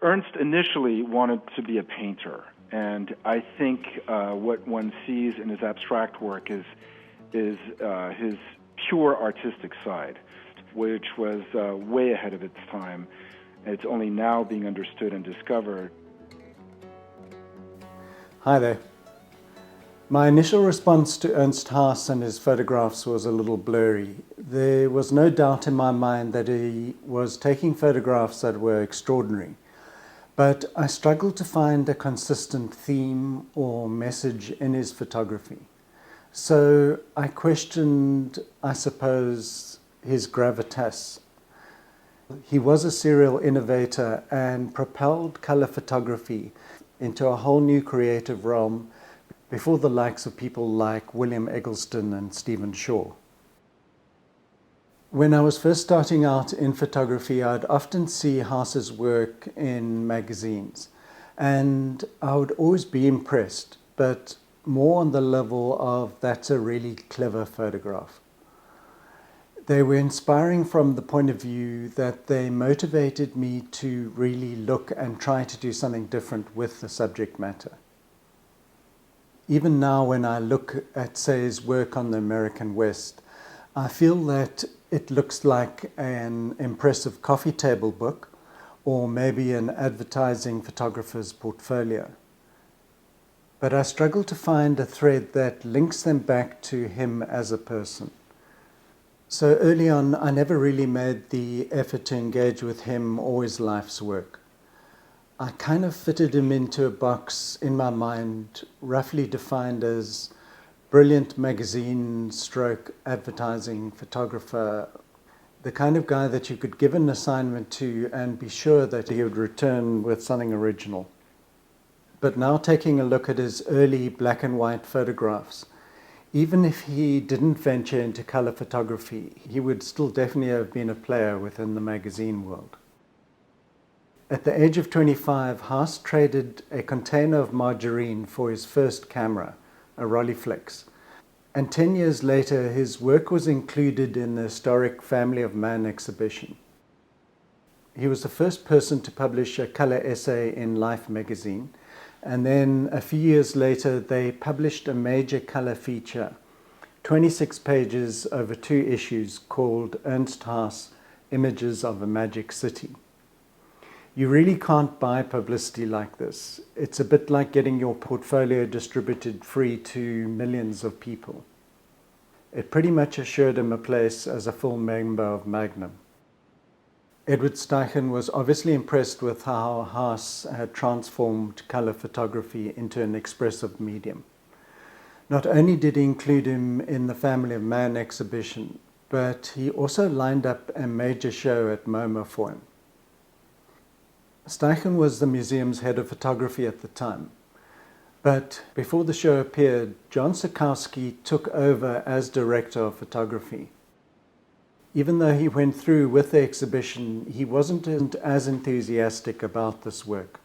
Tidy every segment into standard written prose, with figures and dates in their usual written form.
Ernst initially wanted to be a painter, and I think what one sees in his abstract work is his pure artistic side, which was way ahead of its time. It's only now being understood and discovered. Hi there. My initial response to Ernst Haas and his photographs was a little blurry. There was no doubt in my mind that he was taking photographs that were extraordinary, but I struggled to find a consistent theme or message in his photography. So I questioned, I suppose, his gravitas. He was a serial innovator and propelled color photography into a whole new creative realm before the likes of people like William Eggleston and Stephen Shaw. When I was first starting out in photography, I'd often see Haas's work in magazines, and I would always be impressed, but more on the level of that's a really clever photograph. They were inspiring from the point of view that they motivated me to really look and try to do something different with the subject matter. Even now, when I look at, say, his work on the American West, I feel that it looks like an impressive coffee table book or maybe an advertising photographer's portfolio. But I struggle to find a thread that links them back to him as a person. So early on, I never really made the effort to engage with him or his life's work. I kind of fitted him into a box in my mind, roughly defined as brilliant magazine stroke advertising photographer, the kind of guy that you could give an assignment to and be sure that he would return with something original. But now taking a look at his early black and white photographs, even if he didn't venture into color photography, he would still definitely have been a player within the magazine world. At the age of 25, Haas traded a container of margarine for his first camera, a Rolleiflex. And 10 years later, his work was included in the historic Family of Man exhibition. He was the first person to publish a color essay in Life magazine. And then a few years later, they published a major color feature, 26 pages over 2 issues, called Ernst Haas, Images of a Magic City. You really can't buy publicity like this. It's a bit like getting your portfolio distributed free to millions of people. It pretty much assured him a place as a full member of Magnum. Edward Steichen was obviously impressed with how Haas had transformed color photography into an expressive medium. Not only did he include him in the Family of Man exhibition, but he also lined up a major show at MOMA for him. Steichen was the museum's head of photography at the time. But before the show appeared, John Szarkowski took over as director of photography. Even though he went through with the exhibition, he wasn't as enthusiastic about this work.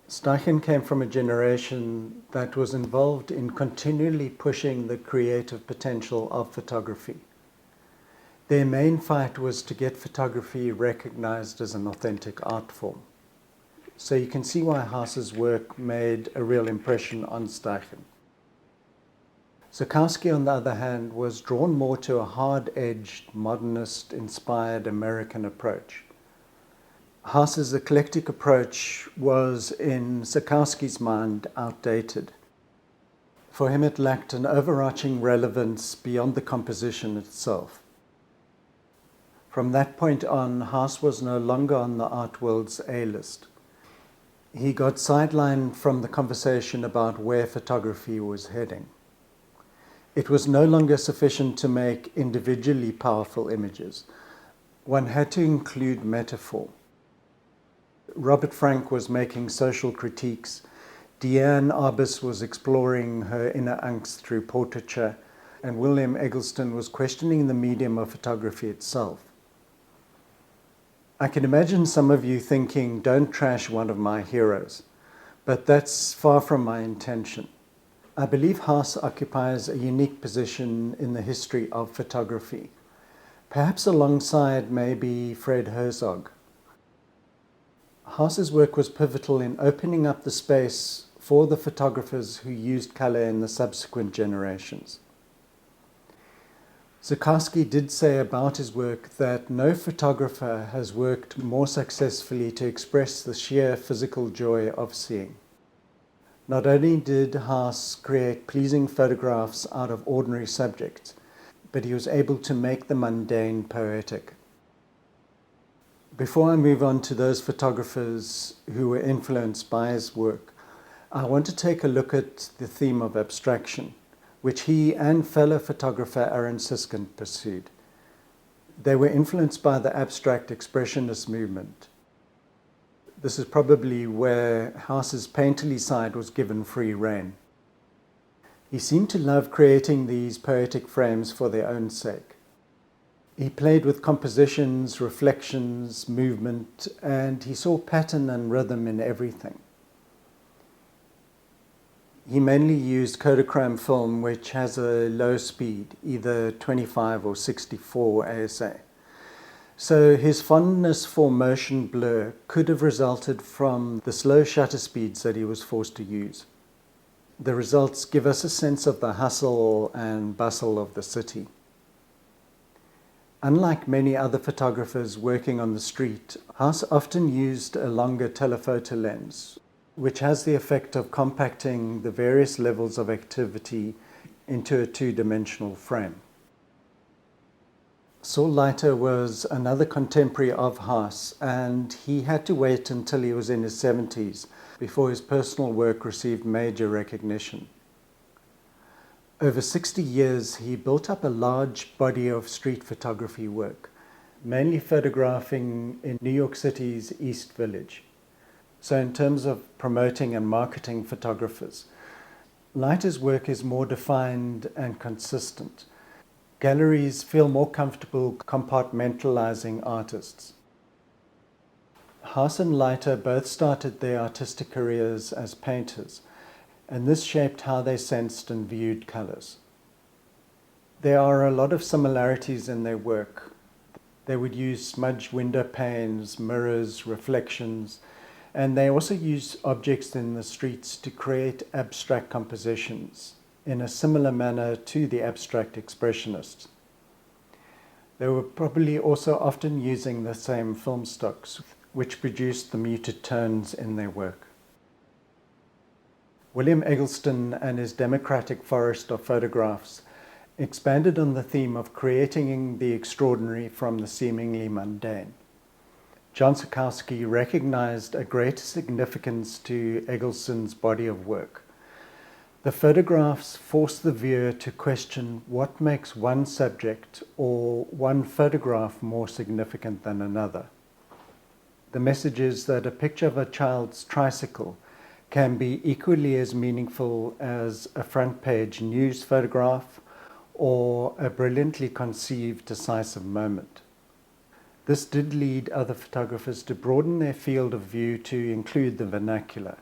Steichen came from a generation that was involved in continually pushing the creative potential of photography. Their main fight was to get photography recognized as an authentic art form. So you can see why Haas's work made a real impression on Steichen. Szarkowski, on the other hand, was drawn more to a hard-edged, modernist-inspired American approach. Haas's eclectic approach was, in Szarkowski's mind, outdated. For him, it lacked an overarching relevance beyond the composition itself. From that point on, Haas was no longer on the art world's A-list. He got sidelined from the conversation about where photography was heading. It was no longer sufficient to make individually powerful images. One had to include metaphor. Robert Frank was making social critiques. Diane Arbus was exploring her inner angst through portraiture, and William Eggleston was questioning the medium of photography itself. I can imagine some of you thinking, don't trash one of my heroes, but that's far from my intention. I believe Haas occupies a unique position in the history of photography, perhaps alongside maybe Fred Herzog. Haas's work was pivotal in opening up the space for the photographers who used color in the subsequent generations. Szarkowski did say about his work that no photographer has worked more successfully to express the sheer physical joy of seeing. Not only did Haas create pleasing photographs out of ordinary subjects, but he was able to make the mundane poetic. Before I move on to those photographers who were influenced by his work, I want to take a look at the theme of abstraction, which he and fellow photographer Ernst Haas pursued. They were influenced by the abstract expressionist movement. This is probably where Haas's painterly side was given free rein. He seemed to love creating these poetic frames for their own sake. He played with compositions, reflections, movement, and he saw pattern and rhythm in everything. He mainly used Kodachrome film, which has a low speed, either 25 or 64 ASA. So his fondness for motion blur could have resulted from the slow shutter speeds that he was forced to use. The results give us a sense of the hustle and bustle of the city. Unlike many other photographers working on the street, Haas often used a longer telephoto lens, which has the effect of compacting the various levels of activity into a two-dimensional frame. Saul Leiter was another contemporary of Haas, and he had to wait until he was in his 70s before his personal work received major recognition. Over 60 years, he built up a large body of street photography work, mainly photographing in New York City's East Village. So in terms of promoting and marketing photographers, Leiter's work is more defined and consistent. Galleries feel more comfortable compartmentalizing artists. Haas and Leiter both started their artistic careers as painters, and this shaped how they sensed and viewed colors. There are a lot of similarities in their work. They would use smudged window panes, mirrors, reflections, and they also use objects in the streets to create abstract compositions in a similar manner to the abstract expressionists. They were probably also often using the same film stocks, which produced the muted tones in their work. William Eggleston and his democratic forest of photographs expanded on the theme of creating the extraordinary from the seemingly mundane. John Szarkowski recognized a greater significance to Eggleston's body of work. The photographs force the viewer to question what makes one subject or one photograph more significant than another. The message is that a picture of a child's tricycle can be equally as meaningful as a front-page news photograph or a brilliantly conceived, decisive moment. This did lead other photographers to broaden their field of view to include the vernacular.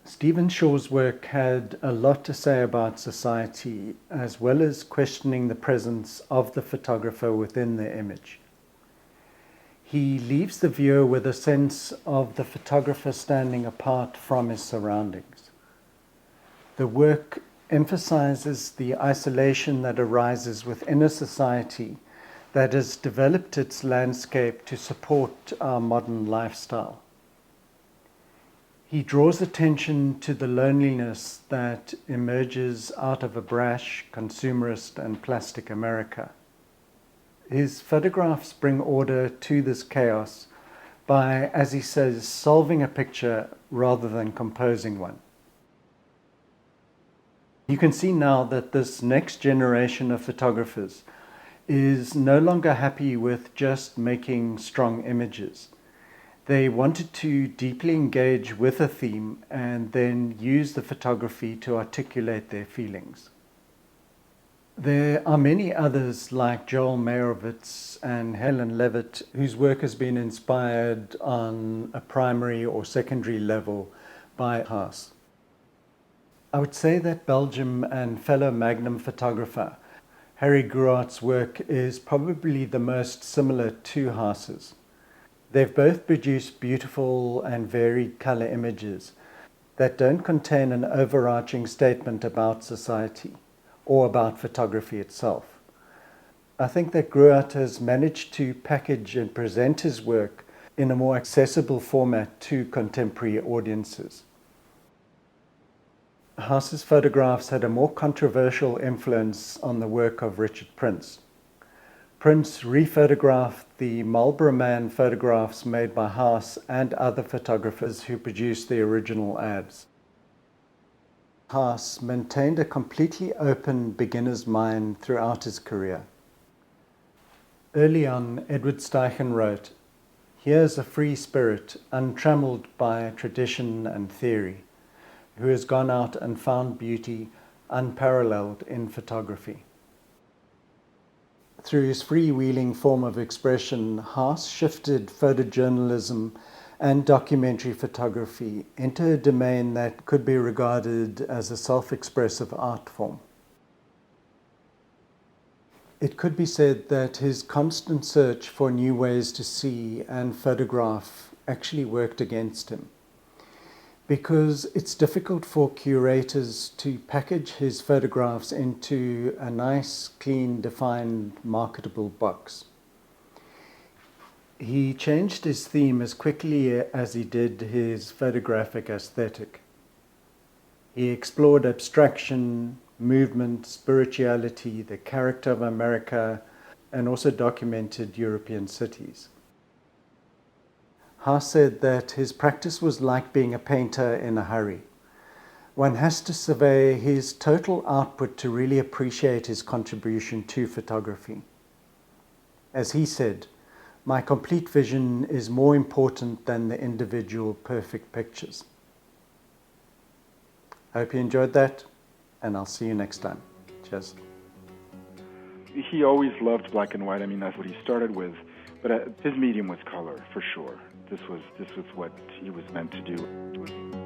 Stephen Shaw's work had a lot to say about society, as well as questioning the presence of the photographer within the image. He leaves the viewer with a sense of the photographer standing apart from his surroundings. The work emphasizes the isolation that arises within a society that has developed its landscape to support our modern lifestyle. He draws attention to the loneliness that emerges out of a brash, consumerist, and plastic America. His photographs bring order to this chaos by, as he says, solving a picture rather than composing one. You can see now that this next generation of photographers is no longer happy with just making strong images. They wanted to deeply engage with a theme and then use the photography to articulate their feelings. There are many others like Joel Meyerowitz and Helen Levitt whose work has been inspired on a primary or secondary level by Haas. I would say that Belgium and fellow Magnum photographer Harry Gruart's work is probably the most similar to Haas's. They've both produced beautiful and varied colour images that don't contain an overarching statement about society or about photography itself. I think that Gruart has managed to package and present his work in a more accessible format to contemporary audiences. Haas's photographs had a more controversial influence on the work of Richard Prince. Prince rephotographed the Marlboro Man photographs made by Haas and other photographers who produced the original ads. Haas maintained a completely open beginner's mind throughout his career. Early on, Edward Steichen wrote, "Here's a free spirit, untrammeled by tradition and theory, who has gone out and found beauty unparalleled in photography." Through his freewheeling form of expression, Haas shifted photojournalism and documentary photography into a domain that could be regarded as a self-expressive art form. It could be said that his constant search for new ways to see and photograph actually worked against him, because it's difficult for curators to package his photographs into a nice, clean, defined, marketable box. He changed his theme as quickly as he did his photographic aesthetic. He explored abstraction, movement, spirituality, the character of America, and also documented European cities. Haas said that his practice was like being a painter in a hurry. One has to survey his total output to really appreciate his contribution to photography. As he said, "My complete vision is more important than the individual perfect pictures." I hope you enjoyed that, and I'll see you next time. Cheers. He always loved black and white. I mean, that's what he started with. But his medium was color, for sure. This was what he was meant to do.